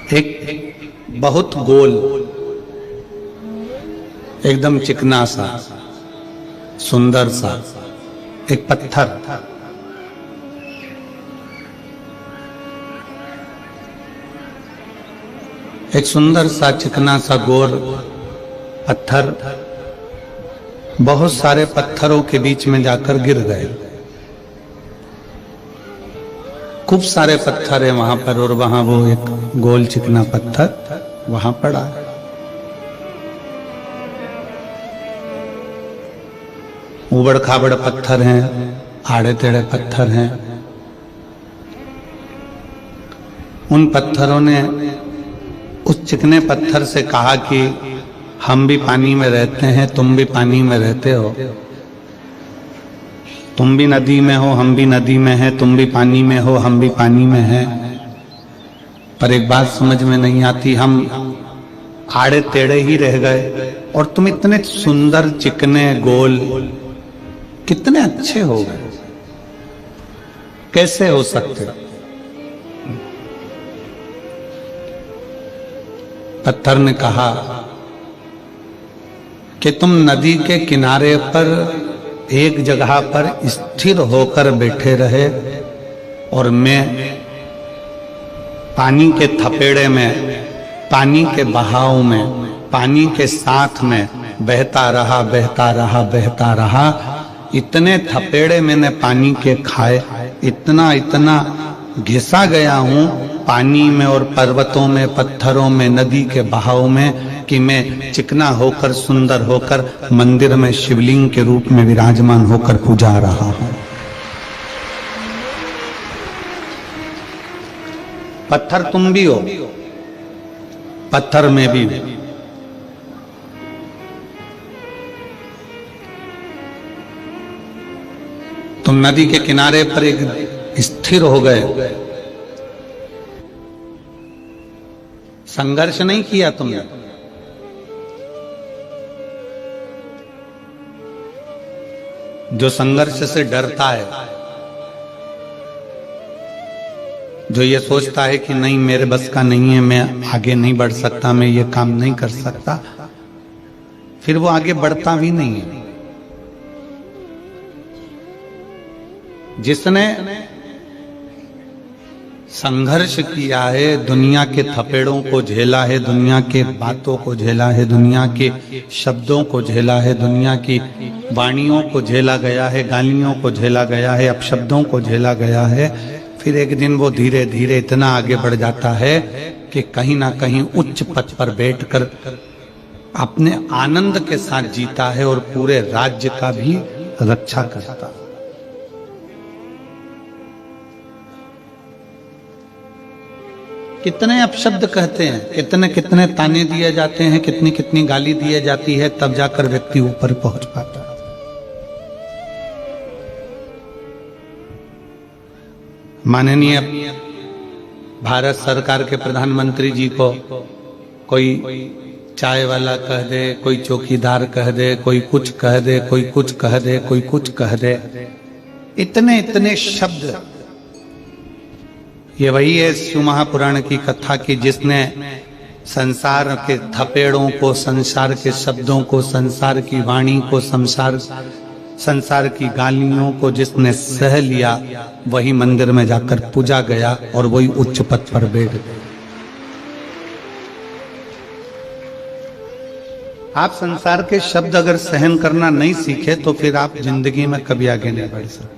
एक बहुत गोल, एकदम चिकना सा, सुंदर सा एक पत्थर, एक सुंदर सा चिकना सा गोल पत्थर बहुत सारे पत्थरों के बीच में जाकर गिर गए। खूब सारे पत्थर है वहां पर और वहां वो एक गोल चिकना पत्थर वहां पड़ा है। उबड़ खाबड़ पत्थर हैं, आड़े टेढ़े पत्थर हैं। उन पत्थरों ने उस चिकने पत्थर से कहा कि हम भी पानी में रहते हैं, तुम भी पानी में रहते हो, तुम भी नदी में हो, हम भी नदी में हैं, तुम भी पानी में हो, हम भी पानी में हैं। पर एक बात समझ में नहीं आती, हम आड़े टेढ़े ही रह गए और तुम इतने सुंदर चिकने गोल कितने अच्छे हो गए, कैसे हो सकते? पत्थर ने कहा कि तुम नदी के किनारे पर एक जगह पर स्थिर होकर बैठे रहे और मैं पानी के थपेड़े में, पानी के बहाव में, पानी के साथ में बहता रहा, बहता रहा, बहता रहा। इतने थपेड़े मैंने पानी के खाए, इतना इतना घिसा गया हूं पानी में और पर्वतों में, पत्थरों में, नदी के बहाव में कि मैं चिकना होकर, सुंदर होकर मंदिर में शिवलिंग के रूप में विराजमान होकर पूजा रहा हूं। पत्थर तुम भी हो, पत्थर में भी हो। तुम नदी के किनारे पर एक स्थिर हो गए, संघर्ष नहीं किया तुमने, जो संघर्ष से डरता है, जो ये सोचता है कि नहीं मेरे बस का नहीं है, मैं आगे नहीं बढ़ सकता, मैं ये काम नहीं कर सकता, फिर वो आगे बढ़ता भी नहीं है। जिसने संघर्ष किया है, दुनिया के थपेड़ों को झेला है, दुनिया के बातों को झेला है, दुनिया के शब्दों को झेला है, दुनिया की वाणियों को झेला गया है, गालियों को झेला गया है, अपशब्दों को झेला गया है, फिर एक दिन वो धीरे धीरे इतना आगे बढ़ जाता है कि कहीं ना कहीं उच्च पद पर बैठकर अपने आनंद के साथ जीता है और पूरे राज्य का भी रक्षा करता है। कितने अपशब्द कहते हैं, कितने कितने ताने दिए जाते हैं, कितनी कितनी गाली दिए जाती है, तब जाकर व्यक्ति ऊपर पहुंच पाता है। माननीय भारत सरकार के प्रधानमंत्री जी को कोई चाय वाला कह दे, कोई चौकीदार कह दे, कोई कुछ कह दे, कोई कुछ कह दे, कोई कुछ कह दे, इतने इतने शब्द। ये वही है शिव महापुराण की कथा की जिसने संसार के थपेड़ों को, संसार के शब्दों को, संसार की वाणी को, संसार की गालियों को जिसने सह लिया, वही मंदिर में जाकर पूजा गया और वही उच्च पद पर बैठ गया। आप संसार के शब्द अगर सहन करना नहीं सीखे तो फिर आप जिंदगी में कभी आगे नहीं बढ़ सकते।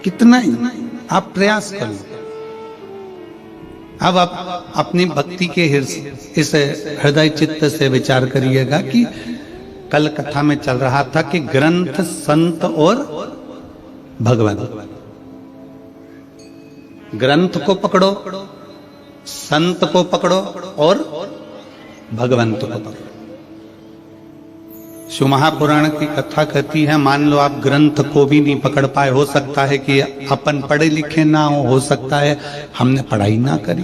कितना ही आप प्रयास कर लो। अब आप अपनी भक्ति के इस हृदय चित्त से विचार करिएगा कि कल कथा में चल रहा था कि ग्रंथ, संत और भगवान। ग्रंथ को पकड़ो, संत को पकड़ो और भगवंत को पकड़ो। शिव महापुराण की कथा कहती है, मान लो आप ग्रंथ को भी नहीं पकड़ पाए, हो सकता है कि अपन पढ़े लिखे ना हो सकता है हमने पढ़ाई ना करी,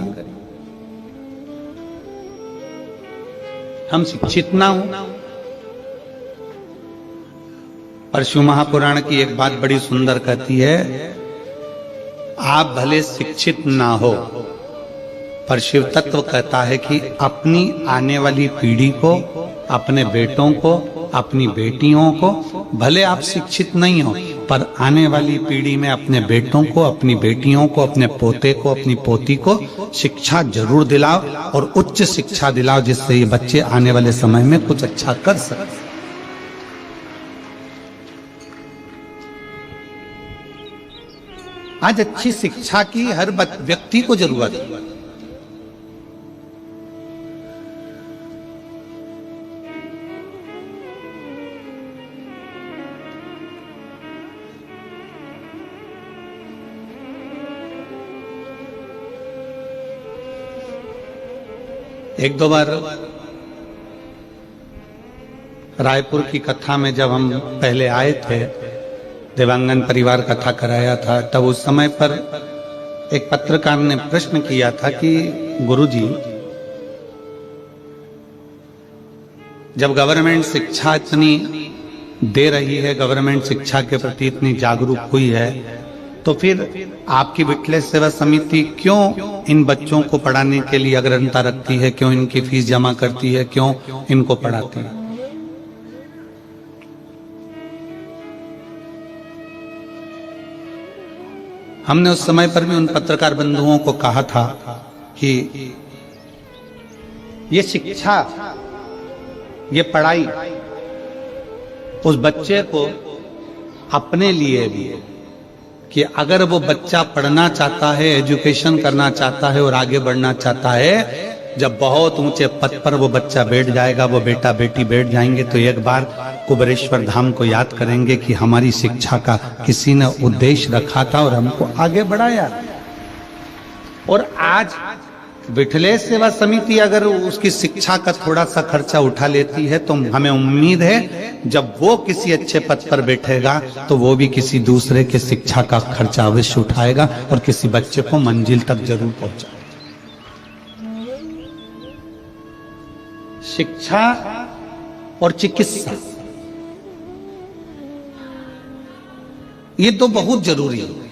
हम शिक्षित ना हो, परशु महापुराण की एक बात बड़ी सुंदर कहती है, आप भले शिक्षित ना हो, पर शिव तत्व कहता है कि अपनी आने वाली पीढ़ी को, अपने बेटों को, अपनी बेटियों को, भले आप शिक्षित नहीं हो पर आने वाली पीढ़ी में अपने बेटों को, अपनी बेटियों को, अपने पोते को, अपनी पोती को शिक्षा जरूर दिलाओ और उच्च शिक्षा दिलाओ, जिससे ये बच्चे आने वाले समय में कुछ अच्छा कर सकें। आज अच्छी शिक्षा की हर व्यक्ति को जरूरत है। एक दो बार रायपुर की कथा में जब हम पहले आए थे, देवांगन परिवार कथा कराया था, तब उस समय पर एक पत्रकार ने प्रश्न किया था कि गुरुजी, जब गवर्नमेंट शिक्षा इतनी दे रही है, गवर्नमेंट शिक्षा के प्रति इतनी जागरूक हुई है, तो फिर आपकी विठलेश सेवा समिति क्यों इन बच्चों को पढ़ाने के लिए अग्रता रखती है, क्यों इनकी फीस जमा करती है, क्यों इनको पढ़ाती है? हमने उस समय पर भी उन पत्रकार बंधुओं को कहा था कि ये शिक्षा, ये पढ़ाई उस बच्चे को अपने लिए भी है कि अगर वो बच्चा पढ़ना चाहता है, एजुकेशन करना चाहता है और आगे बढ़ना चाहता है, जब बहुत ऊंचे पद पर वो बच्चा बैठ जाएगा, वो बेटा बेटी बैठ जाएंगे, तो एक बार कुबेरेश्वर धाम को याद करेंगे कि हमारी शिक्षा का किसी ने उद्देश्य रखा था और हमको आगे बढ़ाया। और आज विठलेश सेवा समिति अगर उसकी शिक्षा का थोड़ा सा खर्चा उठा लेती है, तो हमें उम्मीद है जब वो किसी अच्छे पद पर बैठेगा तो वो भी किसी दूसरे के शिक्षा का खर्चा अवश्य उठाएगा और किसी बच्चे को मंजिल तक जरूर पहुंचाएगा। शिक्षा और चिकित्सा, ये तो बहुत जरूरी है।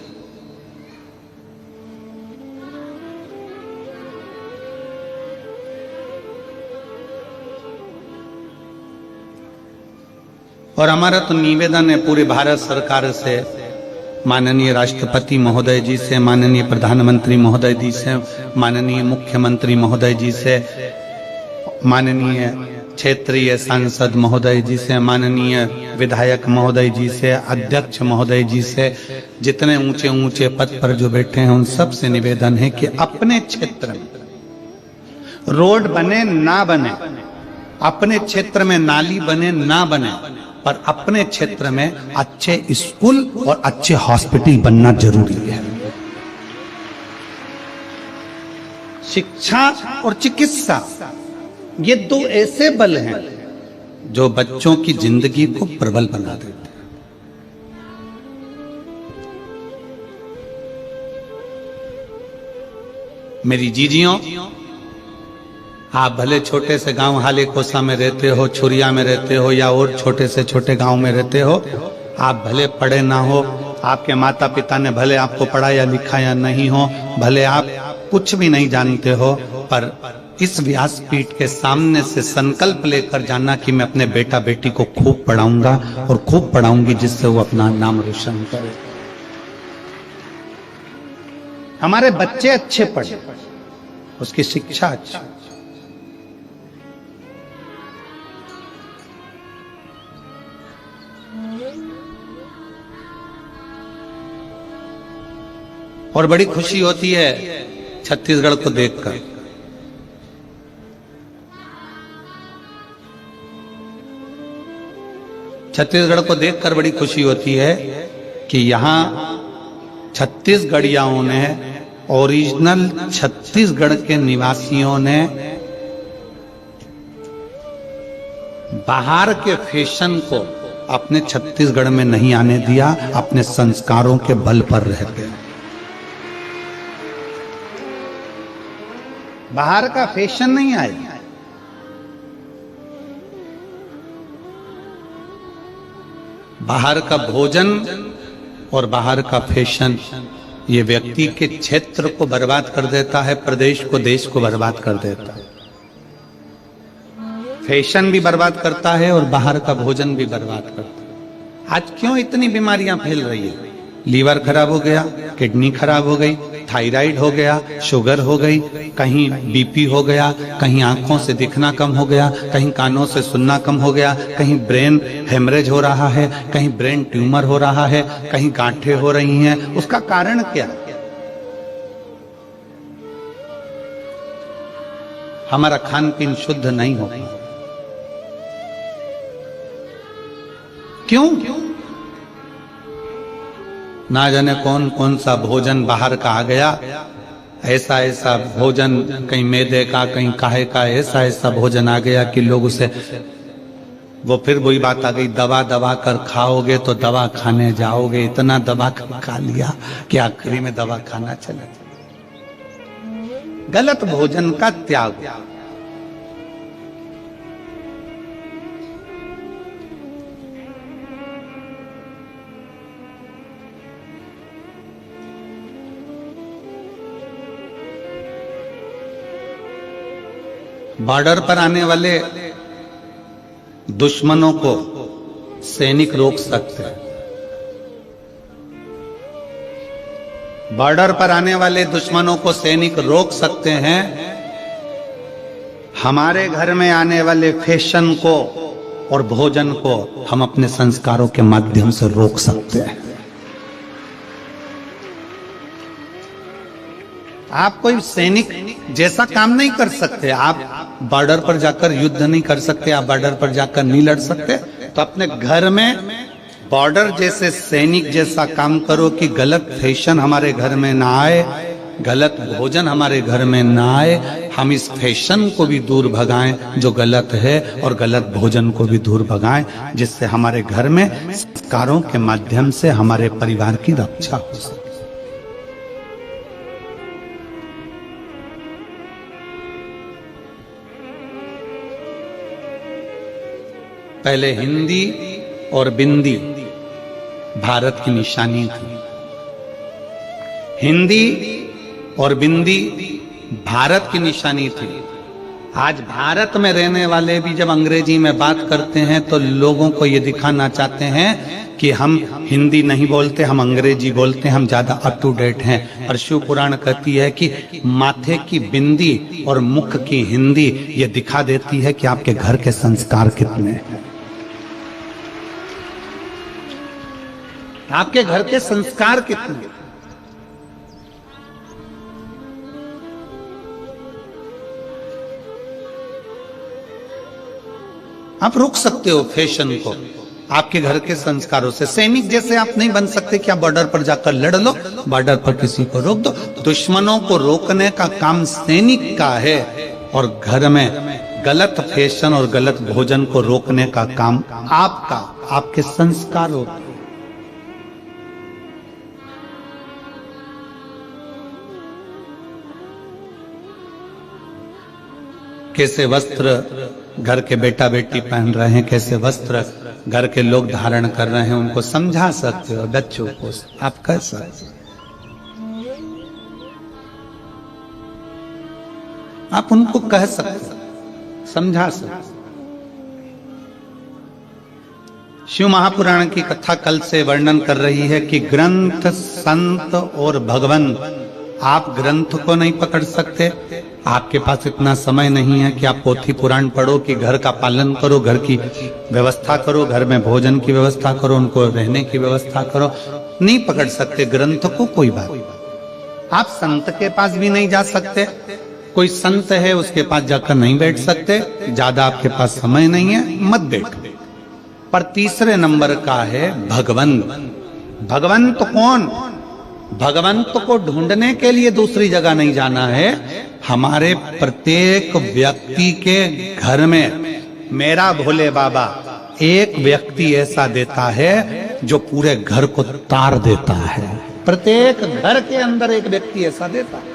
और हमारा तो निवेदन है पूरे भारत सरकार से, माननीय राष्ट्रपति महोदय जी से, माननीय प्रधानमंत्री महोदय जी से, माननीय मुख्यमंत्री महोदय जी से, माननीय क्षेत्रीय सांसद महोदय जी से, माननीय विधायक महोदय जी से, अध्यक्ष महोदय जी से, जितने ऊंचे ऊंचे पद पर जो बैठे हैं उन सब से निवेदन है कि अपने क्षेत्र में रोड बने ना बने, अपने क्षेत्र में नाली बने ना बने, पर अपने क्षेत्र में अच्छे स्कूल और अच्छे हॉस्पिटल बनना जरूरी है। शिक्षा और चिकित्सा, ये दो ऐसे बल हैं जो बच्चों की जिंदगी को प्रबल बना देते हैं। मेरी जीजियों, आप भले छोटे से गांव हाले कोसा में रहते हो, छुरिया में रहते हो, या और छोटे से छोटे गांव में रहते हो, आप भले पढ़े ना हो, आपके माता पिता ने भले आपको पढ़ाया लिखाया नहीं हो, भले आप कुछ भी नहीं जानते हो, पर इस व्यासपीठ के सामने से संकल्प लेकर जाना कि मैं अपने बेटा बेटी को खूब पढ़ाऊंगा और खूब पढ़ाऊंगी, जिससे वो अपना नाम रोशन करे। हमारे बच्चे अच्छे पढ़े, उसकी शिक्षा अच्छी। और बड़ी खुशी होती है छत्तीसगढ़ को देखकर। छत्तीसगढ़ को देखकर बड़ी खुशी होती है कि यहां छत्तीसगढ़ियाओं ने, ओरिजिनल छत्तीसगढ़ के निवासियों ने बाहर के फैशन को अपने छत्तीसगढ़ में नहीं आने दिया, अपने संस्कारों के बल पर रह गए। बाहर का फैशन नहीं आया, बाहर का भोजन और बाहर का फैशन ये व्यक्ति के क्षेत्र को बर्बाद कर देता है, प्रदेश को, देश को बर्बाद कर देता है। फैशन भी बर्बाद करता है और बाहर का भोजन भी बर्बाद करता है। आज क्यों इतनी बीमारियां फैल रही है? लीवर खराब हो गया, किडनी खराब हो गई, थायराइड हो गया, शुगर हो गई, कहीं बीपी हो गया, कहीं आंखों से दिखना कम हो गया, कहीं कानों से सुनना कम हो गया, कहीं ब्रेन हेमरेज हो रहा है, कहीं ब्रेन ट्यूमर हो रहा है, कहीं गांठें हो रही हैं। उसका कारण क्या? हमारा खान पीन शुद्ध नहीं हो पाया। क्यों? ना जाने कौन कौन सा भोजन बाहर का आ गया, ऐसा ऐसा भोजन, कहीं मैदे का, कहीं काहे का, ऐसा ऐसा भोजन आ गया कि लोग उसे, वो फिर वही बात आ गई, दबा दबा कर खाओगे तो दवा खाने जाओगे। इतना दबा कर खा लिया कि आखिरी में दवा खाना चला। गलत भोजन का त्याग। बॉर्डर पर आने वाले दुश्मनों को सैनिक रोक सकते हैं। बॉर्डर पर आने वाले दुश्मनों को सैनिक रोक सकते हैं। हमारे घर में आने वाले फैशन को और भोजन को हम अपने संस्कारों के माध्यम से रोक सकते हैं। आप कोई सैनिक जैसा काम नहीं कर सकते, आप बॉर्डर पर जाकर युद्ध नहीं कर सकते, आप बॉर्डर पर जाकर नहीं लड़ सकते, तो अपने घर में बॉर्डर जैसे सैनिक जैसा काम करो कि गलत फैशन हमारे घर में ना आए, गलत भोजन हमारे घर में ना आए। हम इस फैशन को भी दूर भगाएं जो गलत है, और गलत भोजन को भी दूर भगाएं, जिससे हमारे घर में संस्कारों के माध्यम से हमारे परिवार की रक्षा हो सके। पहले हिंदी और बिंदी भारत की निशानी थी। हिंदी और बिंदी भारत की निशानी थी। आज भारत में रहने वाले भी जब अंग्रेजी में बात करते हैं तो लोगों को ये दिखाना चाहते हैं कि हम हिंदी नहीं बोलते, हम अंग्रेजी बोलते हैं, हम ज्यादा अप टू डेट हैं। और शिव पुराण कहती है कि माथे की बिंदी और मुख की हिंदी ये दिखा देती है कि आपके घर के संस्कार कितने हैं, आपके घर के संस्कार कितने। आप रोक सकते हो फैशन को आपके घर के संस्कारों से। सैनिक जैसे आप नहीं बन सकते कि आप बॉर्डर पर जाकर लड़ लो, बॉर्डर पर किसी को रोक दो। दुश्मनों को रोकने का काम सैनिक का है, और घर में गलत फैशन और गलत भोजन को रोकने का काम आपका, आपके संस्कारों का। कैसे वस्त्र घर के बेटा बेटी पहन रहे हैं, कैसे वस्त्र घर के लोग धारण कर रहे हैं, उनको समझा सकते हो बच्चों को। आप कह सकते, आप उनको कह सकते, समझा सकते। शिव महापुराण की कथा कल से वर्णन कर रही है कि ग्रंथ, संत और भगवंत, आप ग्रंथ को नहीं पकड़ सकते, आपके पास इतना समय नहीं है कि आप पोथी पुराण पढ़ो, कि घर का पालन करो, घर की व्यवस्था करो, घर में भोजन की व्यवस्था करो, उनको रहने की व्यवस्था करो। नहीं पकड़ सकते ग्रंथ को, कोई बात। आप संत के पास भी नहीं जा सकते, कोई संत है उसके पास जाकर नहीं बैठ सकते, ज्यादा आपके पास समय नहीं है, मत बैठो। पर तीसरे नंबर का है भगवंत। भगवंत कौन? भगवंत को ढूंढने के लिए दूसरी जगह नहीं जाना है। हमारे प्रत्येक व्यक्ति के घर में मेरा भोले बाबा एक व्यक्ति ऐसा देता है जो पूरे घर को तार देता है। प्रत्येक घर के अंदर एक व्यक्ति ऐसा देता है।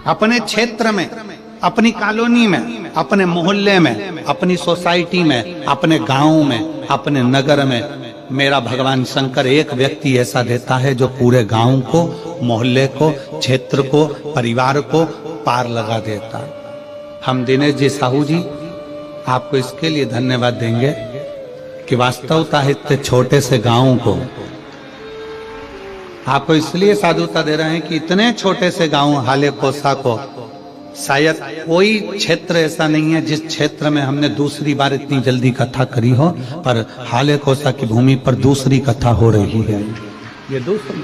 अपने क्षेत्र में, अपनी कॉलोनी में, अपने मोहल्ले में अपनी सोसाइटी में, अपने गांव में, अपने नगर में मेरा भगवान शंकर एक व्यक्ति ऐसा देता है जो पूरे गांव को, मोहल्ले को, क्षेत्र को, परिवार को पार लगा देता है। हम दिनेश जी साहू जी आपको इसके लिए धन्यवाद देंगे कि वास्तवता इतने छोटे से गांव को आपको इसलिए साधुता दे रहे हैं कि इतने छोटे से गांव हाले कोसा को शायद कोई क्षेत्र ऐसा नहीं है जिस क्षेत्र में हमने दूसरी बार इतनी जल्दी कथा करी हो, पर हाले कोसा की भूमि पर दूसरी कथा हो रही है। ये दूसरी,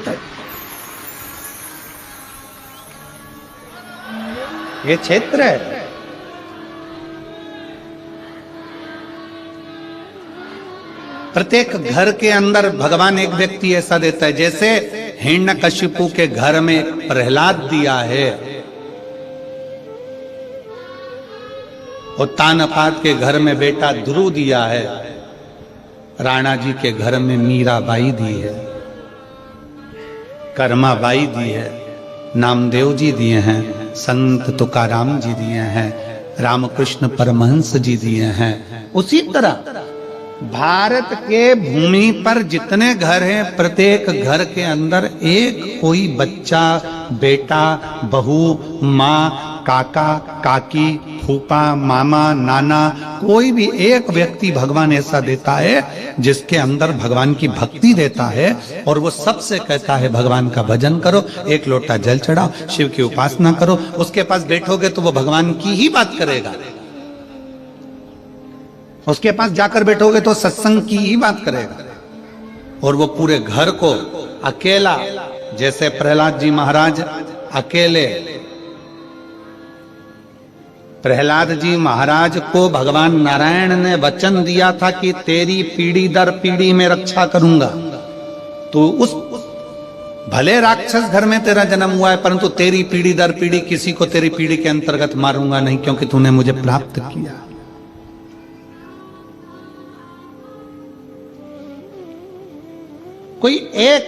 ये क्षेत्र है। प्रत्येक घर के अंदर भगवान एक व्यक्ति ऐसा देता है, जैसे हिरण्यकशिपु के घर में प्रहलाद दिया है, और तानपात के घर में बेटा ध्रुव दिया है, राणा जी के घर में मीराबाई दी है, कर्माबाई दी है, नामदेव जी दिए हैं, संत तुकाराम जी दिए हैं, रामकृष्ण परमहंस जी दिए हैं। उसी तरह भारत के भूमि पर जितने घर हैं, प्रत्येक घर के अंदर एक कोई बच्चा, बेटा, बहू, माँ, काका, काकी, फूफा, मामा, नाना, कोई भी एक व्यक्ति भगवान ऐसा देता है जिसके अंदर भगवान की भक्ति देता है, और वो सबसे कहता है भगवान का भजन करो, एक लोटा जल चढ़ाओ, शिव की उपासना करो। उसके पास बैठोगे तो वो भगवान की ही बात करेगा, उसके पास जाकर बैठोगे तो सत्संग की ही बात करेगा, और वो पूरे घर को अकेला, जैसे प्रहलाद जी महाराज अकेले, प्रहलाद जी महाराज को भगवान नारायण ने वचन दिया था कि तेरी पीढ़ी दर पीढ़ी में रक्षा करूंगा। तो उस भले राक्षस घर में तेरा जन्म हुआ है, परंतु तेरी पीढ़ी दर पीढ़ी किसी को तेरी पीढ़ी के अंतर्गत मारूंगा नहीं, क्योंकि तूने मुझे प्राप्त किया। कोई एक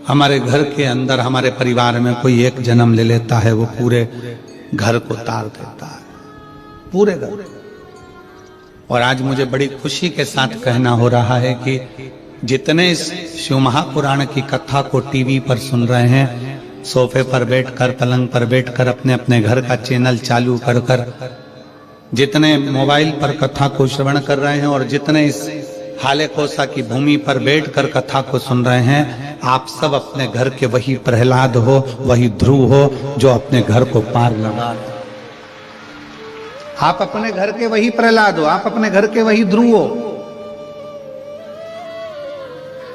हमारे घर के अंदर, हमारे परिवार में कोई एक जन्म ले लेता है, वो पूरे घर को तार देता है, पूरे घर। और आज मुझे बड़ी खुशी के साथ कहना हो रहा है कि जितने इस शिव महापुराण की कथा को टीवी पर सुन रहे हैं, सोफे पर बैठकर, पलंग पर बैठकर, अपने अपने घर का चैनल चालू कर कर, जितने मोबाइल पर कथा को श्रवण कर रहे हैं, और जितने इस हाले कोसा की भूमि पर बैठकर कथा को सुन रहे हैं, आप सब अपने घर के वही प्रहलाद हो, वही ध्रुव हो जो अपने घर को पार लगा। आप अपने घर के वही प्रहलाद हो, आप अपने घर के वही ध्रुव हो,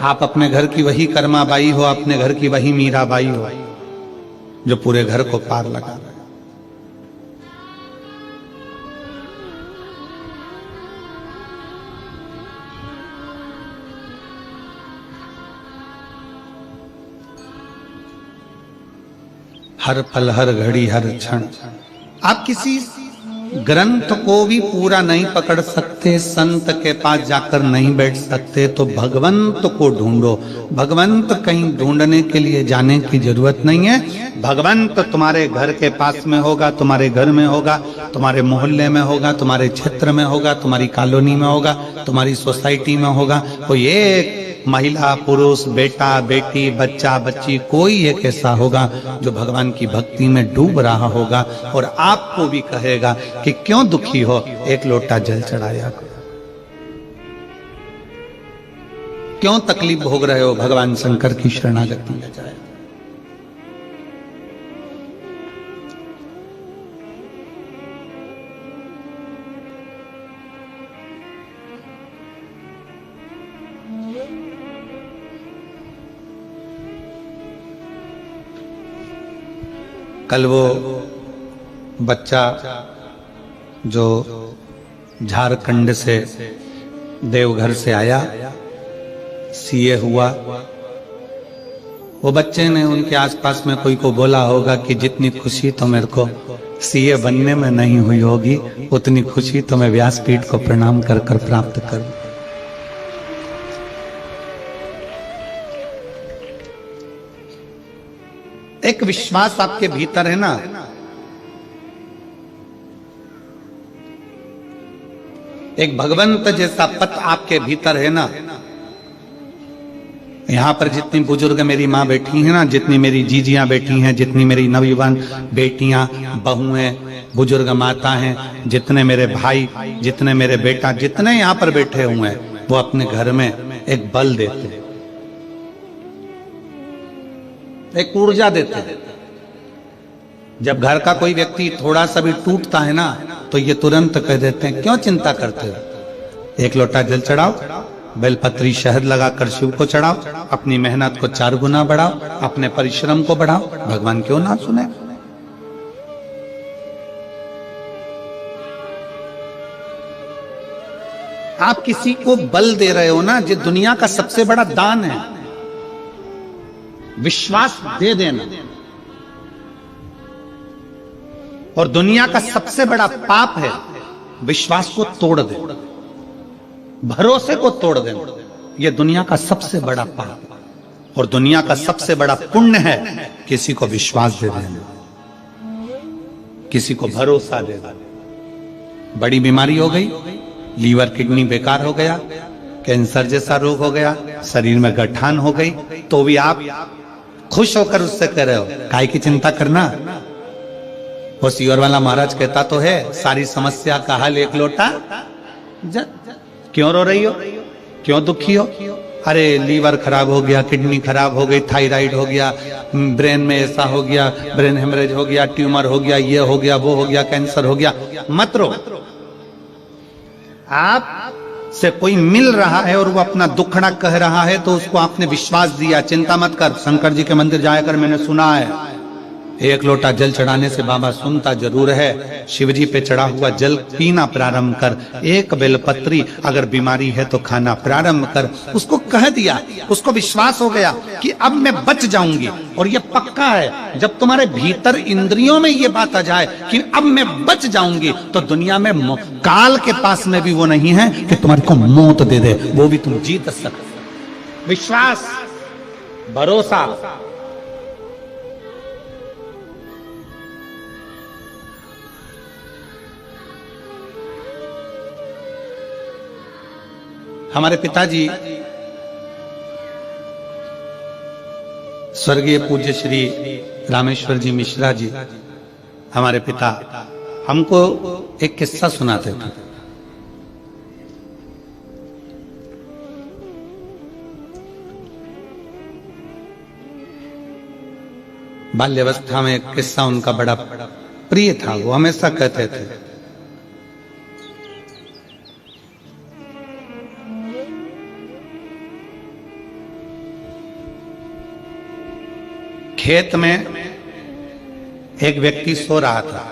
आप अपने घर की वही कर्माबाई हो, अपने घर की वही मीराबाई हो जो पूरे घर को पार लगा रहे। हर पल, हर घड़ी, हर क्षण। आप किसी ग्रंथ को भी पूरा नहीं पकड़ सकते, संत के पास जाकर नहीं बैठ सकते, तो भगवंत को ढूंढो। भगवंत कहीं ढूंढने के लिए जाने की जरूरत नहीं है। भगवंत तुम्हारे घर के पास में होगा, तुम्हारे घर में होगा, तुम्हारे मोहल्ले में होगा, तुम्हारे क्षेत्र में होगा, तुम्हारी कॉलोनी में होगा, तुम्हारी सोसाइटी में होगा। कोई एक महिला, पुरुष, बेटा, बेटी, बच्चा, बच्ची, कोई एक ऐसा होगा जो भगवान की भक्ति में डूब रहा होगा और आपको भी कहेगा कि क्यों दुखी हो, एक लोटा जल चढ़ाया करो। क्यों तकलीफ भोग रहे हो, भगवान शंकर की शरणागति में जाए। कल वो बच्चा जो झारखंड से देवघर से आया, सीए हुआ, वो बच्चे ने उनके आसपास में कोई को बोला होगा कि जितनी खुशी तो मेरे को सीए बनने में नहीं हुई होगी, उतनी खुशी तो मैं व्यासपीठ को प्रणाम कर कर प्राप्त करूं। एक विश्वास आपके भीतर है ना एक भगवंत जैसा पत आपके भीतर है ना। यहां पर जितनी बुजुर्ग मेरी माँ बैठी है ना, जितनी मेरी जीजियां बैठी हैं, जितनी मेरी नवयुवान बेटियां बहुएं बुजुर्ग माता हैं, जितने मेरे भाई, जितने मेरे बेटा, जितने यहां पर बैठे हुए हैं, वो अपने घर में एक बल देते हैं, एक ऊर्जा देते हैं। जब घर का कोई व्यक्ति थोड़ा सा भी टूटता है ना, तो ये तुरंत कह देते हैं क्यों चिंता करते हो, एक लोटा जल चढ़ाओ, बेलपत्री शहद लगाकर शिव को चढ़ाओ, अपनी मेहनत को 4 गुना बढ़ाओ, अपने परिश्रम को बढ़ाओ, भगवान क्यों ना सुने। आप किसी को बल दे रहे हो ना, ये दुनिया का सबसे बड़ा दान है। विश्वास दे देना, और दुनिया का सबसे बड़ा पाप है विश्वास को तोड़ देना, भरोसे को तोड़ देना। यह दुनिया का सबसे बड़ा पाप, और दुनिया का सबसे बड़ा पुण्य है किसी को विश्वास दे देना, किसी को भरोसा दे देना। बड़ी बीमारी हो गई, लीवर किडनी बेकार हो गया, कैंसर जैसा रोग हो गया, शरीर में गठान हो गई, तो भी आप खुश होकर उससे कह रहे हो काहे की चिंता करना। वो सीवर वाला महाराज कहता तो है, सारी समस्या का हल एक लोटा जल। क्यों रो रही हो, क्यों दुखी हो? अरे लीवर खराब हो गया, किडनी खराब हो गई, थायराइड हो गया, ब्रेन में ऐसा हो गया, ब्रेन हेमरेज हो गया, ट्यूमर हो गया, ये हो गया, वो हो गया, कैंसर हो गया। मत रो। आप से कोई मिल रहा है और वो अपना दुखड़ा कह रहा है, तो उसको आपने विश्वास दिया, चिंता मत कर। शंकर जी के मंदिर जाकर मैंने सुना है, एक लोटा जल चढ़ाने से बाबा सुनता जरूर है। शिवजी पे चढ़ा हुआ जल पीना प्रारंभ कर, एक बेलपत्री अगर बीमारी है तो खाना प्रारंभ कर। उसको कह दिया, उसको विश्वास हो गया कि अब मैं बच जाऊंगी, और ये पक्का है। जब तुम्हारे भीतर इंद्रियों में ये बात आ जाए कि अब मैं बच जाऊंगी, तो दुनिया में काल के पास में भी वो नहीं है कि तुम्हारे को मौत दे दे, वो भी तुम जीत सकते। विश्वास, भरोसा। हमारे पिताजी स्वर्गीय पूज्य श्री रामेश्वर जी मिश्रा जी, हमारे पिता, हमको एक किस्सा सुनाते थे। बाल्यावस्था में एक किस्सा उनका बड़ा प्रिय था, वो हमेशा कहते थे। खेत में एक व्यक्ति सो रहा था,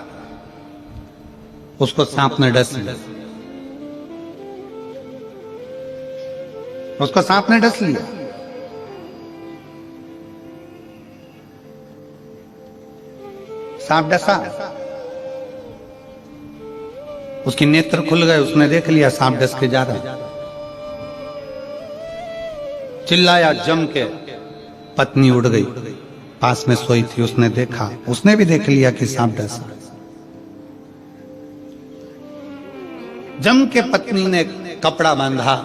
उसको सांप ने डस लिया, उसको सांप ने डस लिया। सांप डसा, उसके नेत्र खुल गए, उसने देख लिया सांप डस के जा रहा। चिल्लाया जम के, पत्नी उड़ गई, पास में सोई थी, उसने देखा, उसने भी देख लिया कि सांप डसा। जम के पत्नी ने कपड़ा बांधा,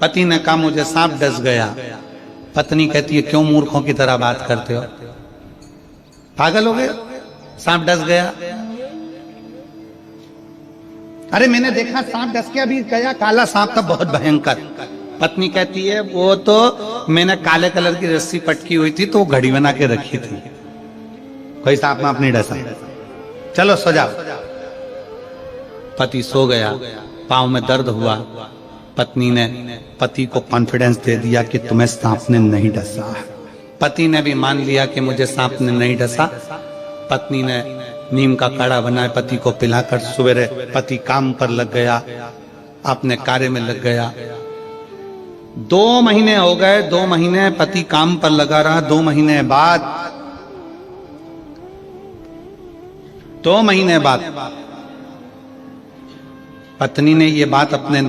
पति ने कहा मुझे सांप डस गया। पत्नी कहती है क्यों मूर्खों की तरह बात करते हो, पागल हो गए, सांप डस गया। अरे मैंने देखा सांप डस के अभी गया, काला सांप था, बहुत भयंकर। पत्नी कहती है वो तो मैंने काले कलर की रस्सी पटकी हुई थी तो वो घड़ी बना के रखी थी, कोई सांप में अपनी डसा। चलो सो जाओ। पति सो गया, पांव में दर्द हुआ। पत्नी ने पति को कॉन्फिडेंस दे दिया कि तुम्हें सांप ने नहीं डसा। पति ने भी मान लिया कि मुझे सांप ने नहीं डसा। पत्नी ने नीम का काढ़ा बनाया, पति को पिलाकर सवेरे पति काम पर लग गया, अपने कार्य में लग गया। 2 महीने हो गए, 2 महीने पति काम पर लगा रहा। 2 महीने बाद 2 महीने बाद पत्नी ने ये बात अपने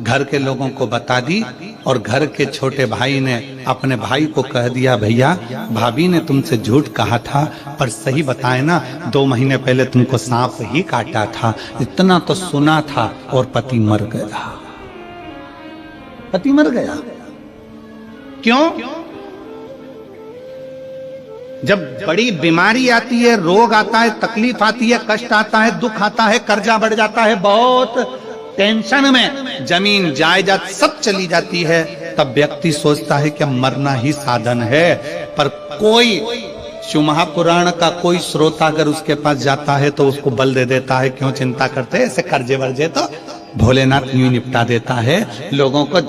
घर के लोगों को बता दी और घर के छोटे भाई ने अपने भाई को कह दिया, भैया भाभी ने तुमसे झूठ कहा था, पर सही बताए ना, 2 महीने पहले तुमको सांप ही काटा था। इतना तो सुना था और पति मर गया। पति मर गया क्यों? जब बड़ी बीमारी आती है, रोग आता है, तकलीफ आती है, कष्ट आता है, दुख आता है, कर्जा बढ़ जाता है, बहुत टेंशन में जमीन जायदाद सब चली जाती है, तब व्यक्ति सोचता है कि मरना ही साधन है। पर कोई शिव महापुराण का कोई श्रोता अगर उसके पास जाता है तो उसको बल दे देता है, क्यों चिंता करते हैं, ऐसे कर्जे वर्जे तो भोलेनाथ यूं निपटा देता है, लोगों को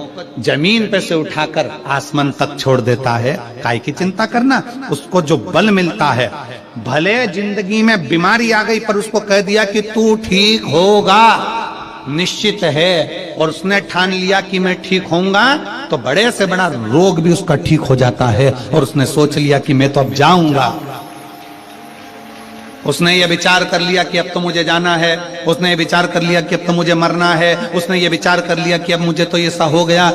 जमीन पे से उठाकर आसमान तक छोड़ देता है। काय की चिंता करना, उसको जो बल मिलता है, भले जिंदगी में बीमारी आ गई पर उसको कह दिया कि तू ठीक होगा, निश्चित है, और उसने ठान लिया कि मैं ठीक होऊंगा, तो बड़े से बड़ा रोग भी उसका ठीक हो जाता है। और उसने सोच लिया कि मैं तो अब जाऊंगा, उसने ये विचार कर लिया कि अब तो मुझे जाना है, उसने ये विचार कर लिया कि अब तो मुझे मरना है, उसने ये विचार कर लिया कि अब मुझे तो ये सा हो गया।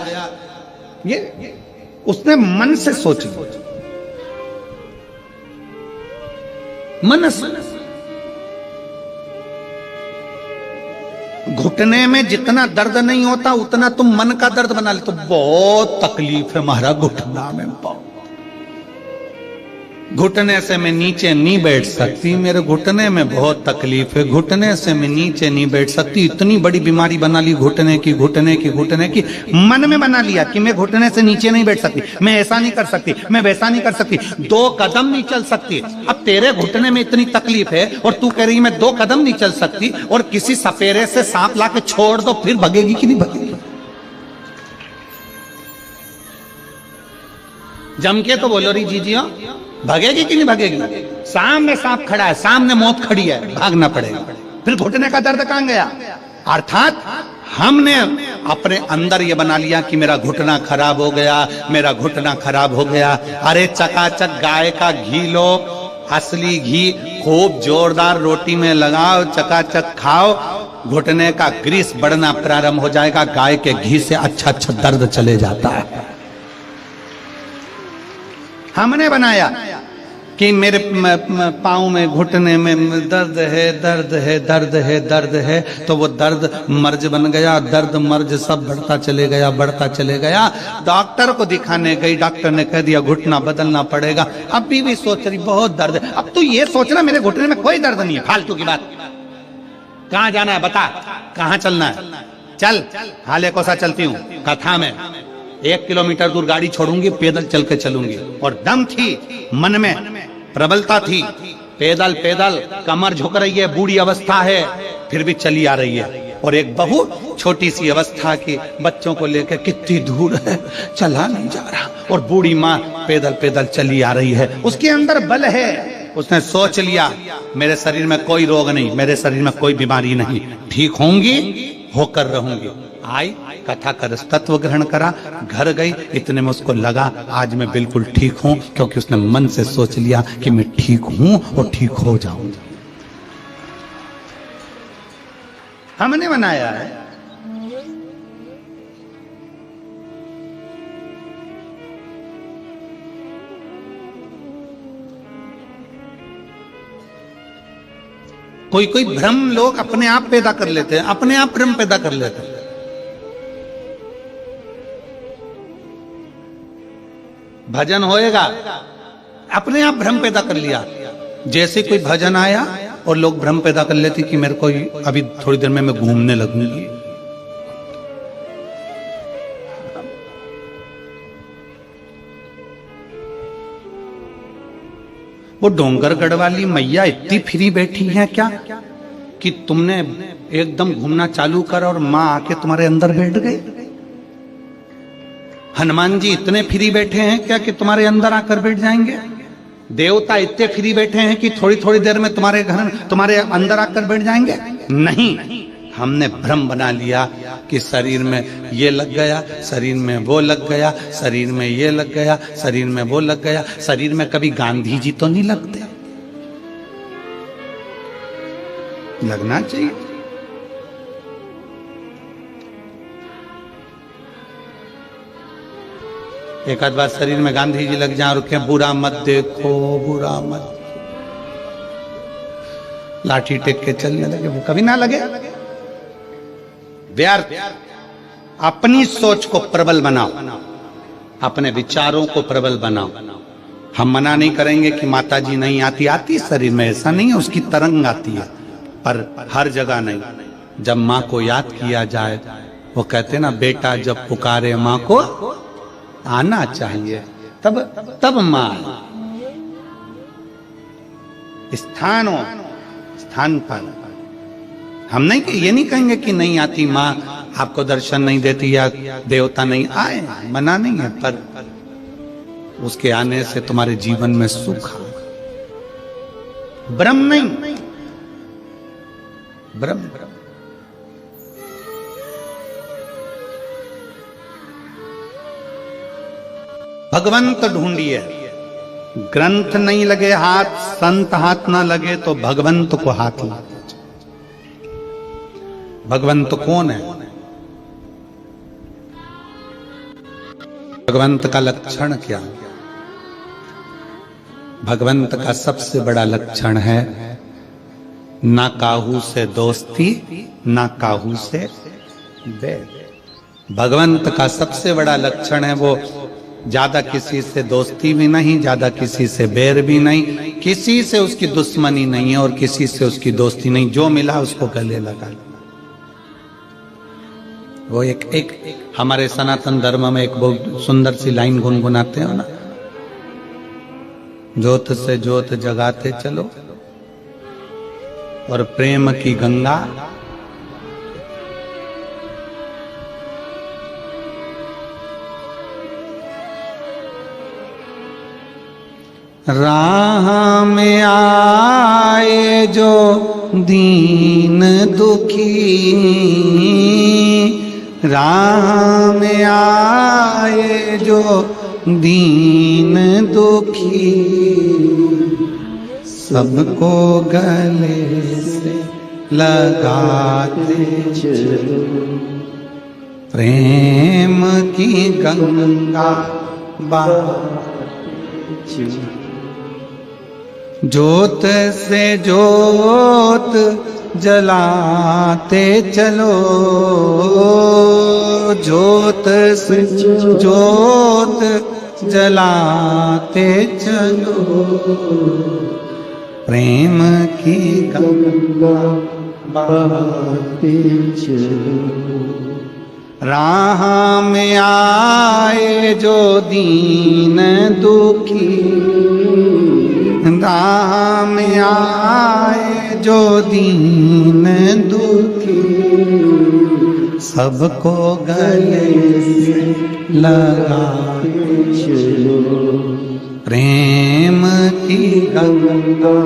ये उसने मन से सोच लिया, मन से। घुटने में जितना दर्द नहीं होता उतना तुम मन का दर्द बना ले, तो बहुत तकलीफ है महाराज घुटना में। घुटने से मैं नीचे नहीं बैठ सकती, मेरे घुटने में बहुत तकलीफ है, घुटने से मैं नीचे नहीं बैठ सकती। इतनी बड़ी बीमारी बना ली घुटने की, घुटने की, घुटने की। मन में बना लिया कि मैं घुटने से नीचे नहीं बैठ सकती, मैं ऐसा नहीं कर सकती, मैं वैसा नहीं कर सकती, 2 कदम नहीं चल सकती। अब तेरे घुटने में इतनी तकलीफ है और तू कह रही मैं 2 कदम नहीं चल सकती, और किसी सपेरे से सांप ला के छोड़ दो, फिर भगेगी कि नहीं भगेगी? जम के तो बोलो रही जीजियो, भगेगी कि नहीं भगेगी? सामने सांप खड़ा है, सामने मौत खड़ी है, भागना पड़ेगा। फिर घुटने का दर्द कहां गया? अर्थात हमने अपने अंदर ये बना लिया कि मेरा घुटना खराब हो गया, मेरा घुटना खराब हो गया। अरे चकाचक गाय का घी लो, असली घी, खूब जोरदार रोटी में लगाओ, चकाचक खाओ, घुटने का ग्रीस बढ़ना प्रारंभ हो जाएगा। गाय के घी से अच्छा अच्छा दर्द चले जाता है। हमने बनाया कि मेरे पाँव में, घुटने में दर्द है, दर्द है, दर्द है, दर्द है, तो वो दर्द मर्ज बन गया, दर्द मर्ज सब बढ़ता चले गया, बढ़ता चले गया। डॉक्टर को दिखाने गई, डॉक्टर ने कह दिया घुटना बदलना पड़ेगा। अभी भी सोच रही बहुत दर्द है। अब तू ये सोचना मेरे घुटने में कोई दर्द नहीं है, फालतू की बात। कहाँ जाना है बता, कहाँ चलना है? चल, हाले कोसा चलती हूँ कथा में, 1 किलोमीटर दूर गाड़ी छोड़ूंगी, पैदल चल के चलूंगी। और दम थी, मन में प्रबलता थी, पैदल पैदल कमर झुक रही है, बूढ़ी अवस्था है, फिर भी चली आ रही है। और एक बहू छोटी सी अवस्था की, बच्चों को लेकर कितनी दूर है, चला नहीं जा रहा, और बूढ़ी माँ पैदल पैदल चली आ रही है। उसके अंदर बल है, उसने सोच लिया मेरे शरीर में कोई रोग नहीं, मेरे शरीर में कोई बीमारी नहीं, ठीक होंगी, होकर रहूंगी। आई, कथा कर तत्व ग्रहण करा, घर गई, इतने में उसको लगा आज मैं बिल्कुल ठीक हूं, क्योंकि उसने मन से सोच लिया कि मैं ठीक हूं और ठीक हो जाऊंगी। हमने बनाया है। कोई कोई भ्रम लोग अपने आप पैदा कर लेते हैं, अपने आप भ्रम पैदा कर लेते हैं। भजन होएगा, अपने आप भ्रम पैदा कर लिया। जैसे कोई भजन आया और लोग भ्रम पैदा कर लेते कि मेरे को अभी थोड़ी देर में मैं घूमने लगूंगी। वो डोंगरगढ़ वाली मैया इतनी फ्री बैठी है क्या कि तुमने एकदम घूमना चालू कर और मां आके तुम्हारे अंदर बैठ गई? हनुमान जी इतने फ्री बैठे हैं क्या कि तुम्हारे अंदर आकर बैठ जाएंगे? देवता इतने फ्री बैठे हैं कि थोड़ी थोड़ी देर में तुम्हारे घर, तुम्हारे अंदर आकर बैठ जाएंगे? नहीं, हमने भ्रम बना लिया कि शरीर में ये लग गया, शरीर में वो लग गया, शरीर में ये लग गया, शरीर में वो लग गया। शरीर में कभी गांधी जी तो नहीं लगते? लगना चाहिए। एक आध बार शरीर में गांधी जी लग जाए और क्या बुरा मत देखो, बुरा मत, लाठी टेक के चलने लगे, वो कभी ना लगे। व्यर्थ। अपनी सोच को प्रबल बनाओ, अपने विचारों को प्रबल बनाओ। हम मना नहीं करेंगे कि माता जी नहीं आती, आती शरीर में, ऐसा नहीं है, उसकी तरंग आती है, पर हर जगह नहीं। जब माँ को याद किया जाए, वो कहते ना बेटा जब पुकारे माँ को आना चाहिए, तब माँ स्थान पर। हम नहीं, ये नहीं कहेंगे कि नहीं आती माँ, आपको दर्शन नहीं देती या देवता नहीं आए, मना नहीं है, पर उसके आने से तुम्हारे जीवन में सुख आए। ब्रह्म नहीं, ब्रह्म। भगवंत ढूंढिए, ग्रंथ नहीं लगे हाथ, संत हाथ ना लगे तो भगवंत को हाथ लगे। भगवंत कौन है? भगवंत का लक्षण क्या है? भगवंत का सबसे बड़ा लक्षण है ना काहू से दोस्ती, ना काहू से बैर। भगवंत का सबसे बड़ा लक्षण है वो ज्यादा किसी से दोस्ती भी नहीं, ज्यादा किसी से बैर भी नहीं, किसी से उसकी दुश्मनी नहीं है और किसी से उसकी दोस्ती नहीं। जो मिला उसको गले लगा। वो एक हमारे सनातन धर्म में एक बहुत सुंदर सी लाइन गुनगुनाते हो ना, ज्योत से ज्योत जगाते चलो और प्रेम की गंगा राह में आए जो दीन दुखी, राह में आए जो दीन दुखी, सबको गले से लगाते चलो, प्रेम की गंगा ज्योत से ज्योत जलाते चलो, ज्योत से ज्योत जलाते चलो, प्रेम की गंगा बहाते चलो। राह में आए जो दीन दुखी, राह में आए जो दीन दुखी, सबको गले से लगाते चलो, प्रेम की गंगा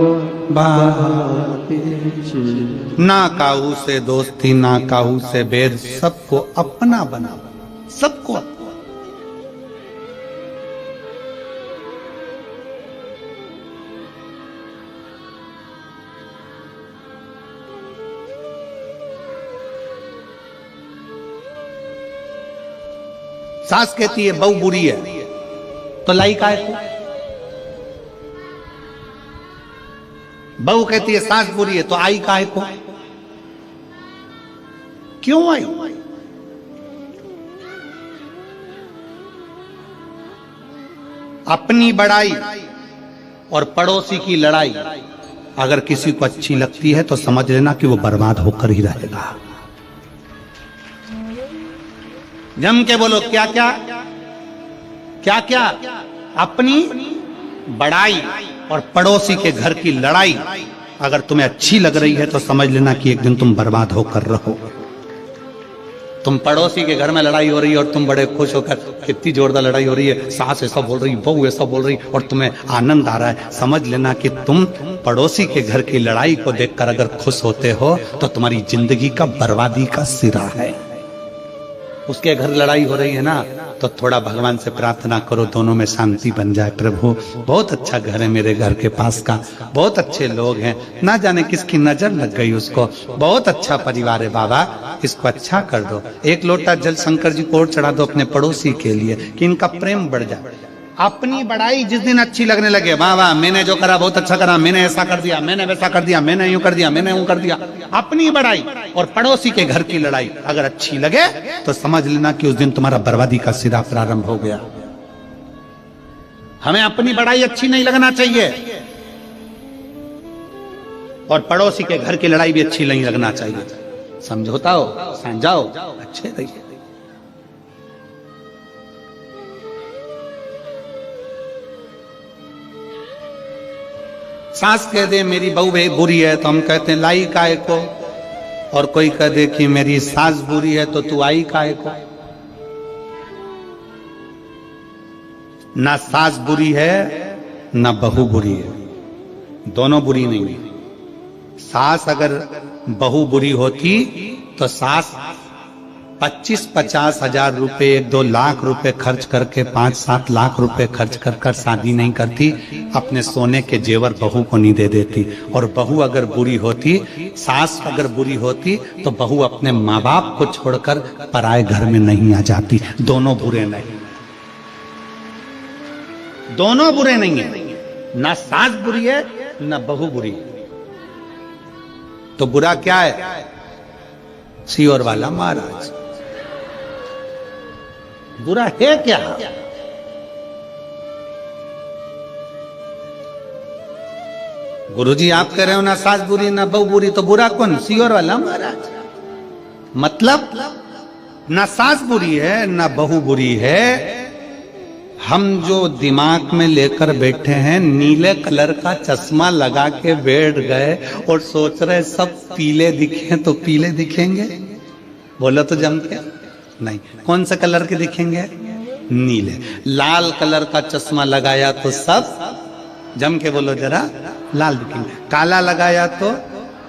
बहाते चलो। ना काहू से दोस्ती, ना काहू से बैर, सबको अपना बना, सबको अपना। सास कहती है बहू बुरी है तो लाई काहे को? बहू कहती है सास बुरी है तो आई काहे को? क्यों आई? अपनी बड़ाई और पड़ोसी की लड़ाई अगर किसी को अच्छी लगती है तो समझ लेना कि वो बर्बाद होकर ही रहेगा। जम के बोलो क्या क्या क्या क्या? अपनी बड़ाई और पड़ोसी के घर की लड़ाई अगर तुम्हें अच्छी लग रही है तो समझ लेना कि एक दिन तुम बर्बाद होकर रहो। तुम पड़ोसी के घर में लड़ाई हो रही है और तुम बड़े खुश होकर, कितनी जोरदार लड़ाई हो रही है, सास ऐसा बोल रही, बहू ऐसा बोल रही और तुम्हें आनंद आ रहा है, समझ लेना कि तुम पड़ोसी के घर की लड़ाई को देखकर अगर खुश होते हो तो तुम्हारी जिंदगी का बर्बादी का सिरा है। उसके घर लड़ाई हो रही है ना, तो थोड़ा भगवान से प्रार्थना करो दोनों में शांति बन जाए। प्रभु बहुत अच्छा घर है मेरे घर के पास का, बहुत अच्छे लोग हैं, ना जाने किसकी नजर लग गई उसको, बहुत अच्छा परिवार है बाबा, इसको अच्छा कर दो। एक लोटा जल शंकर जी को और चढ़ा दो अपने पड़ोसी के लिए कि इनका प्रेम बढ़ जाए। अपनी बड़ाई जिस दिन अच्छी लगने लगे, वाह वाह मैंने जो करा बहुत अच्छा करा, मैंने ऐसा कर दिया, मैंने वैसा कर दिया, मैंने यूं कर दिया, मैंने यूं कर दिया, अपनी बड़ाई और पड़ोसी के घर की लड़ाई अगर अच्छी लगे तो समझ लेना कि उस दिन तुम्हारा बर्बादी का सिरा प्रारंभ हो गया। हमें अपनी बड़ाई अच्छी नहीं लगना चाहिए और पड़ोसी के घर की लड़ाई भी अच्छी नहीं लगना चाहिए। समझौता हो, समझाओ, अच्छे रहिए। सास कह दे मेरी बहू बुरी है तो हम कहते हैं लाई काहे को, और कोई कह दे कि मेरी सास बुरी है तो तू आई काहे को। ना सास बुरी है ना बहू बुरी है, दोनों बुरी नहीं है। सास अगर बहू बुरी होती तो सास 25-50 हजार रुपए, 1-2 लाख रुपए खर्च करके 5-7 लाख रुपए खर्च कर शादी नहीं करती, अपने सोने के जेवर बहू को नहीं दे देती। और बहू अगर बुरी होती, सास अगर बुरी होती तो बहू अपने माँ बाप को छोड़कर पराए घर में नहीं आ जाती। दोनों बुरे नहीं, दोनों बुरे नहीं है, ना सास बुरी है ना बहू बुरी है। तो बुरा क्या है? सियोर वाला महाराज बुरा है क्या? गुरुजी आप कह रहे हो ना सास बुरी ना बहू बुरी, तो बुरा कौन? सियोर वाला महाराज। मतलब ना सास बुरी है ना बहू बुरी है, हम जो दिमाग में लेकर बैठे हैं, नीले कलर का चश्मा लगा के बैठ गए और सोच रहे सब पीले दिखे तो पीले दिखेंगे, बोलो तो जम के नहीं। कौन सा कलर के दिखेंगे? नीले। लाल कलर का चश्मा लगाया तो सब जम के बोलो जरा लाल दिखेंगे, काला लगाया तो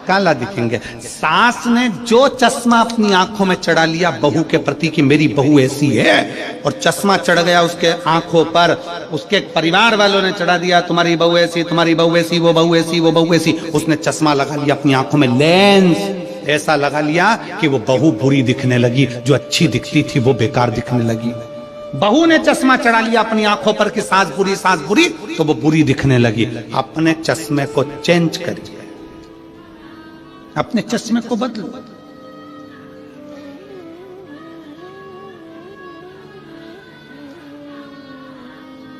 काला दिखेंगे। सास ने जो चश्मा अपनी आंखों में चढ़ा लिया बहू के प्रति कि मेरी बहू ऐसी है, और चश्मा चढ़ गया उसके आंखों पर, उसके परिवार वालों ने चढ़ा दिया तुम्हारी बहू ऐसी, तुम्हारी बहू ऐसी, वो बहू ऐसी, वो बहू ऐसी, उसने चश्मा लगा लिया अपनी आंखों में, लेंस ऐसा लगा लिया कि वो बहू बुरी दिखने लगी, जो अच्छी दिखती थी वो बेकार दिखने लगी। बहू ने चश्मा चढ़ा लिया अपनी आंखों पर कि सास बुरी, तो वो बुरी दिखने लगी। अपने चश्मे को चेंज करिए, अपने चश्मे को बदलो।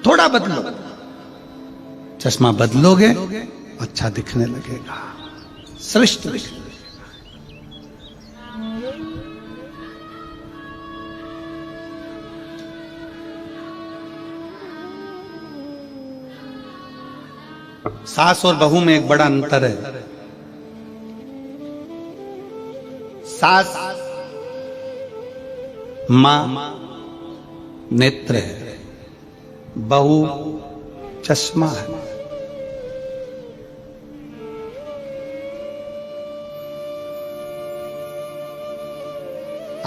थोड़ा बदलो, चश्मा बदलोगे अच्छा दिखने लगेगा, श्रेष्ठ दिखने लगेगा। सास और बहू में एक बड़ा अंतर है। सास मां नेत्र है, बहू चश्मा है।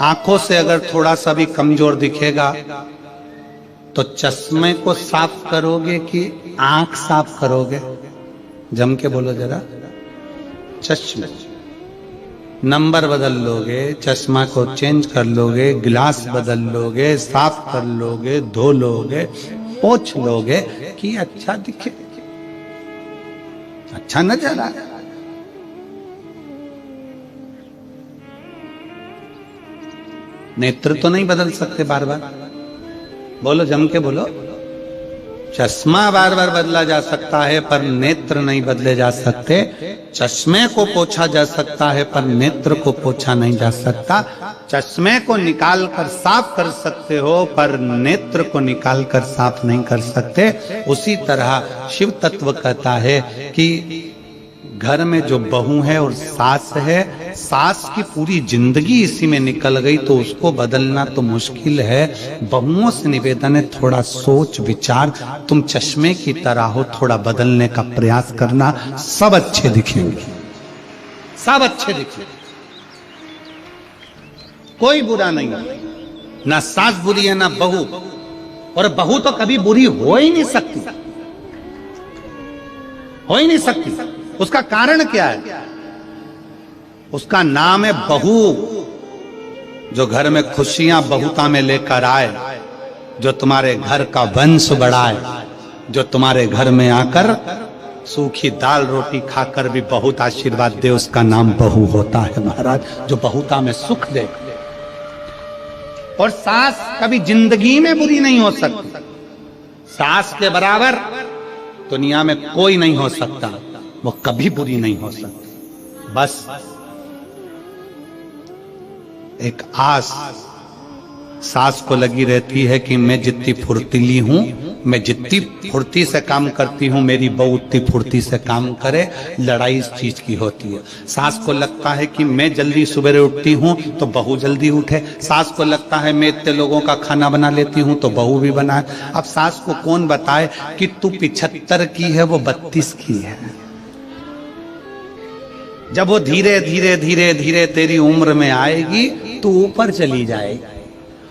आंखों से अगर थोड़ा सा भी कमजोर दिखेगा तो चश्मे को साफ करोगे कि आंख साफ करोगे? जम के बोलो जरा। चश्मे, नंबर बदल लोगे, चश्मा को चेंज कर लोगे, गिलास बदल लोगे, साफ कर लोगे, धो लोगे, पोंछ लोगे कि अच्छा दिखे, अच्छा नजर आए। नेत्र तो नहीं बदल सकते बार बार, बोलो जम के बोलो। चश्मा बार बार बदला जा सकता है पर नेत्र नहीं बदले जा सकते। चश्मे को पोछा जा सकता है पर नेत्र को पोछा नहीं जा सकता। चश्मे को निकाल कर साफ कर सकते हो पर नेत्र को निकाल कर साफ नहीं कर सकते। उसी तरह शिव तत्व कहता है कि घर में जो बहू है और सास है, सास की पूरी जिंदगी इसी में निकल गई तो उसको बदलना तो मुश्किल है। बहुओं से निवेदन है थोड़ा सोच विचार, तुम चश्मे की तरह हो, थोड़ा बदलने का प्रयास करना, सब अच्छे दिखेंगे, सब अच्छे दिखेंगे, कोई बुरा नहीं। ना सास बुरी है ना बहू, और बहू तो कभी बुरी हो ही नहीं सकती, हो ही नहीं सकती। उसका कारण क्या है? उसका नाम है बहू। जो घर में खुशियां बहुता में लेकर आए, जो तुम्हारे घर का वंश बढ़ाए, जो तुम्हारे घर में आकर सूखी दाल रोटी खाकर भी बहुत आशीर्वाद दे, उसका नाम बहू होता है महाराज। जो बहुता में सुख दे। और सास कभी जिंदगी में बुरी नहीं हो सकती। सास के बराबर दुनिया में कोई नहीं हो सकता, वो कभी बुरी नहीं हो सकती। बस एक आस सास को लगी रहती है कि मैं जितनी फुर्तीली हूं, मैं जितनी फुर्ती से काम करती हूं, मेरी बहू उतनी फुर्ती से काम करे। लड़ाई इस चीज की होती है। सास को लगता है कि मैं जल्दी सवेरे उठती हूं तो बहू जल्दी उठे। सास को लगता है मैं इतने लोगों का खाना बना लेती हूं तो बहू भी बनाए। अब सास को कौन बताए कि तू 75 की है, वो 32 की है। जब वो धीरे धीरे धीरे धीरे तेरी उम्र में आएगी तो ऊपर चली जाएगी,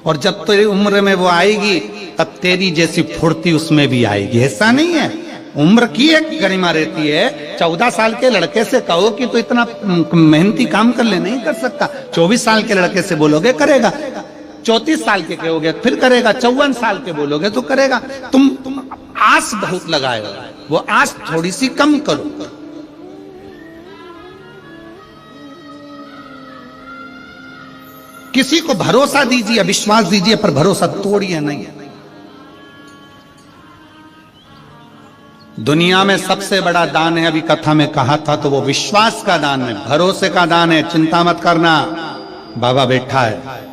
और जब तेरी उम्र में वो आएगी तब तेरी जैसी फुर्ती उसमें भी आएगी। ऐसा नहीं है, उम्र की एक गरिमा रहती है। 14 साल के लड़के से कहो कि तो इतना मेहनती काम कर ले, नहीं कर सकता। 24 साल के लड़के से बोलोगे करेगा, 34 साल के कहोगे फिर करेगा, 54 साल के बोलोगे तो करेगा। तुम आस बहुत लगाए, वो आस थोड़ी सी कम करो। किसी को भरोसा दीजिए, विश्वास दीजिए, पर भरोसा तोड़िए नहीं। दुनिया में सबसे बड़ा दान है, अभी कथा में कहा था, तो वो विश्वास का दान है, भरोसे का दान है। चिंता मत करना, बाबा बैठा है।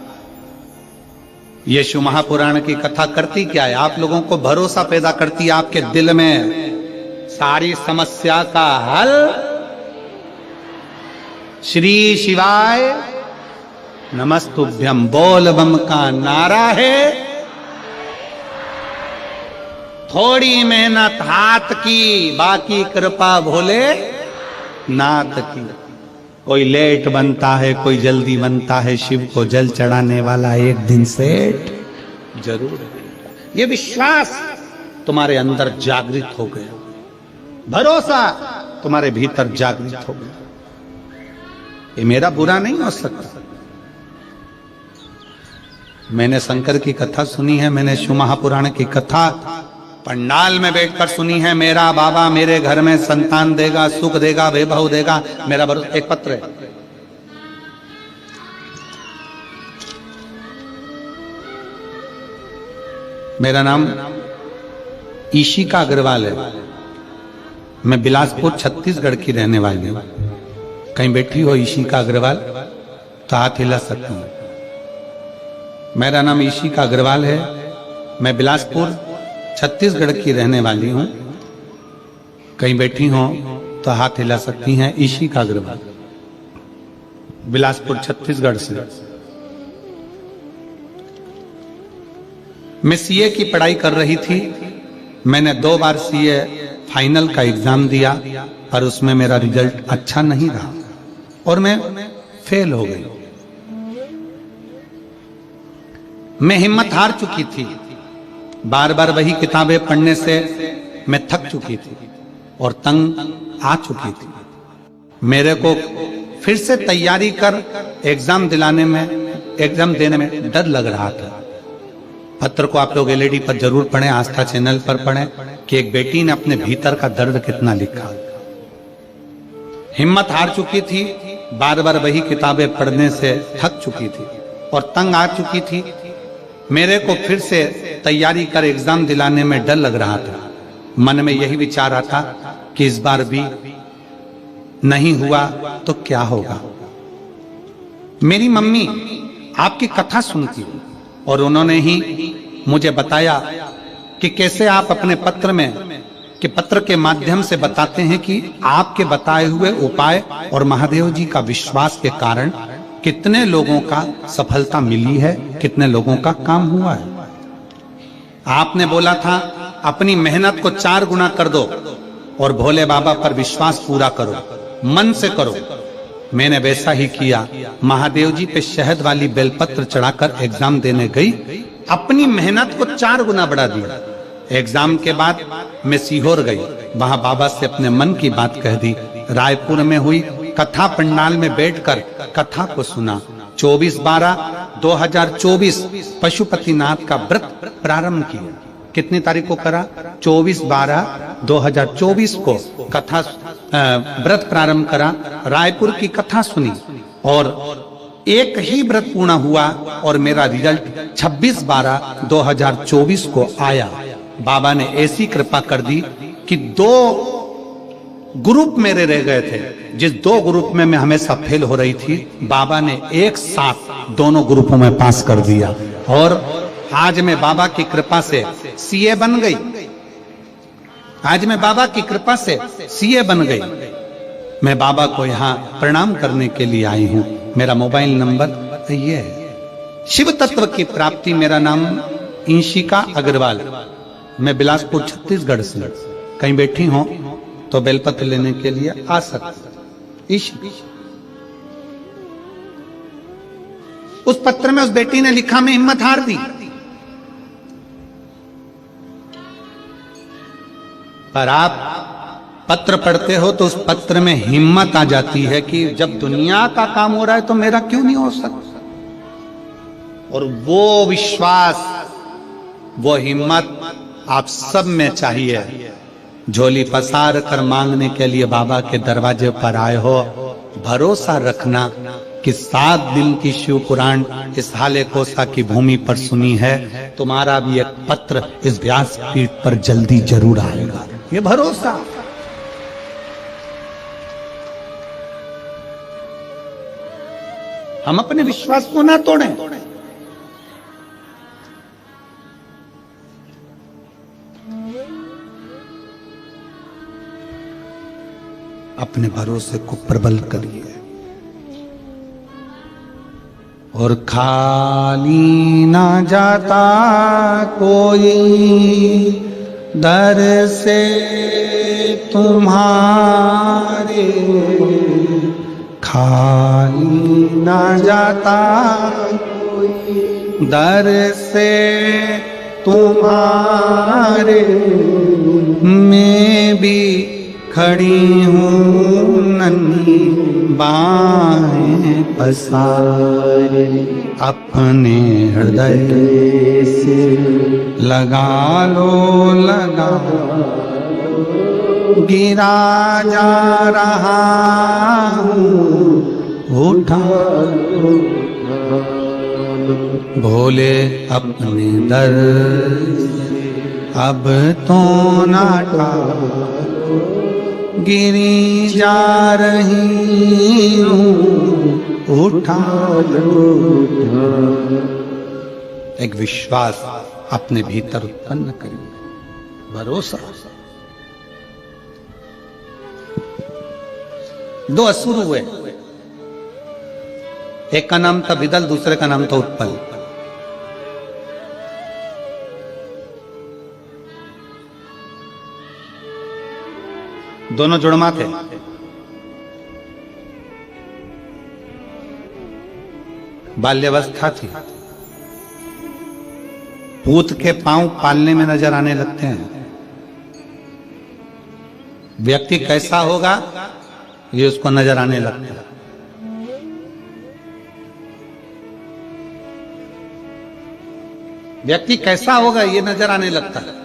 यीशु महापुराण की कथा करती क्या है? आप लोगों को भरोसा पैदा करती है आपके दिल में। सारी समस्या का हल श्री शिवाय नमस्तुभ्यम बोल बम का नारा है। थोड़ी मेहनत हाथ की, बाकी कृपा भोले नाथ की। कोई लेट बनता है, कोई जल्दी बनता है, शिव को जल चढ़ाने वाला एक दिन सेठ जरूर है। ये विश्वास तुम्हारे अंदर जागृत हो गया, भरोसा तुम्हारे भीतर जागृत हो गया। ये मेरा बुरा नहीं हो सकता। मैंने शंकर की कथा सुनी है, मैंने शिव महापुराण की कथा पंडाल में बैठकर सुनी है। मेरा बाबा मेरे घर में संतान देगा, सुख देगा, वैभव देगा, मेरा भरोसा। एक पत्र है, मेरा नाम ईशिका अग्रवाल है, मैं बिलासपुर छत्तीसगढ़ की रहने वाली हूं। कहीं बैठी हो ईशिका अग्रवाल तो हाथ हिला सकता हूं। मेरा नाम ईशिका अग्रवाल है, मैं बिलासपुर छत्तीसगढ़ की रहने वाली हूं। कहीं बैठी हो तो हाथ हिला सकती हैं। ईशिका अग्रवाल, बिलासपुर छत्तीसगढ़ से। मैं सीए की पढ़ाई कर रही थी। मैंने 2 बार सीए फाइनल का एग्जाम दिया, पर उसमें मेरा रिजल्ट अच्छा नहीं रहा और मैं फेल हो गई। मैं हिम्मत हार चुकी थी, बार बार वही किताबें पढ़ने से मैं थक चुकी थी और तंग आ चुकी थी। मेरे को फिर से तैयारी कर एग्जाम देने में डर लग रहा था। पत्र को आप लोग एलईडी पर जरूर पढ़ें, आस्था चैनल पर पढ़ें कि एक बेटी ने अपने भीतर का दर्द कितना लिखा। हिम्मत हार चुकी थी, बार बार वही किताबें पढ़ने से थक चुकी थी और तंग आ चुकी थी। मेरे को फिर से तैयारी कर एग्जाम दिलाने में डर लग रहा था। मन में यही विचार आता कि इस बार भी नहीं हुआ तो क्या होगा। मेरी मम्मी आपकी कथा सुनती थी और उन्होंने ही मुझे बताया कि कैसे आप अपने पत्र के माध्यम से बताते हैं कि आपके बताए हुए उपाय और महादेव जी का विश्वास के कारण कितने लोगों का सफलता मिली है, कितने लोगों का काम हुआ है। आपने बोला था अपनी मेहनत को 4 गुना कर दो और भोले बाबा पर विश्वास पूरा करो, मन से करो। मैंने वैसा ही किया। महादेव जी पे शहद वाली बेलपत्र चढ़ाकर एग्जाम देने गई, अपनी मेहनत को 4 गुना बढ़ा दिया। एग्जाम के बाद मैं सीहोर गई, वहां बाबा से अपने मन की बात कह दी। रायपुर में हुई कथा पंडाल में बैठकर कथा को सुना। 24/12/2024 पशुपतिनाथ का व्रत प्रारंभ किया। कितनी तारीख को करा? 24/12/2024 को कथा व्रत प्रारंभ करा। रायपुर की कथा सुनी और एक ही व्रत पूर्ण हुआ और मेरा रिजल्ट 26/12/2024 को आया। बाबा ने ऐसी कृपा कर दी कि 2 ग्रुप मेरे रह गए थे। जिस 2 ग्रुप में मैं हमेशा फेल हो रही थी, बाबा ने एक साथ दोनों ग्रुपों में पास कर दिया और आज मैं बाबा की कृपा से सीए बन गई। आज मैं बाबा की कृपा से सीए बन गई। मैं बाबा को यहाँ प्रणाम करने के लिए आई हूँ। मेरा मोबाइल नंबर ये है। शिव तत्व की प्राप्ति, मेरा नाम इंशिका अग्रवाल। मैं बिलासपुर छत्तीसगढ़ से। कहीं बैठी हो तो बेलपत्र लेने के लिए आ सकते। उस पत्र में उस बेटी ने लिखा, मैं हिम्मत हार दी, पर आप पत्र पढ़ते हो तो उस पत्र में हिम्मत आ जाती है कि जब दुनिया का काम हो रहा है तो मेरा क्यों नहीं हो सकता। और वो विश्वास, वो हिम्मत आप सब में चाहिए। झोली पसार कर मांगने के लिए बाबा के दरवाजे पर आए हो, भरोसा रखना कि 7 दिन की शिव पुराण इस हाले कोसा की भूमि पर सुनी है। तुम्हारा भी एक पत्र इस व्यासपीठ पर जल्दी जरूर आएगा, ये भरोसा। हम अपने विश्वास को ना तोड़ें। अपने भरोसे को प्रबल करिए और खाली ना जाता कोई दर से तुम्हारे, खाली ना जाता कोई दर से तुम्हारे। मैं भी खड़ी हूँ नन्ही बाहें पसारे, अपने हृदय से लगा लो, लगा गिरा जा रहा हूँ, उठा भोले अपने दर अब तो नाटा, गिरी जा रही हूँ, उठा लो। एक विश्वास अपने भीतर उत्पन्न करिए, भरोसा। 2 असुर हुए, एक का नाम था विदल, दूसरे का नाम था उत्पल। दोनों जुड़मा थे। बाल्यावस्था थी। पूत के पांव पालने में नजर आने लगते हैं। व्यक्ति कैसा होगा ये उसको नजर आने लगता है। व्यक्ति कैसा होगा ये नजर आने लगता है।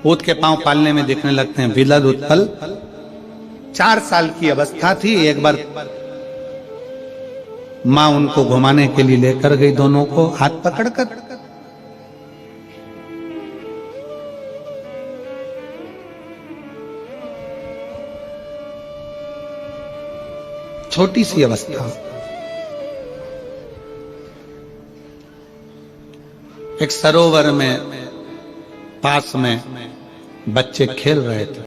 पूत के पांव पालने में दिखने लगते हैं। विदल उत्पल 4 साल की अवस्था थी। एक बार मां उनको घुमाने के लिए लेकर गई, दोनों को हाथ पकड़कर। छोटी सी अवस्था। एक सरोवर में पास में बच्चे खेल रहे थे।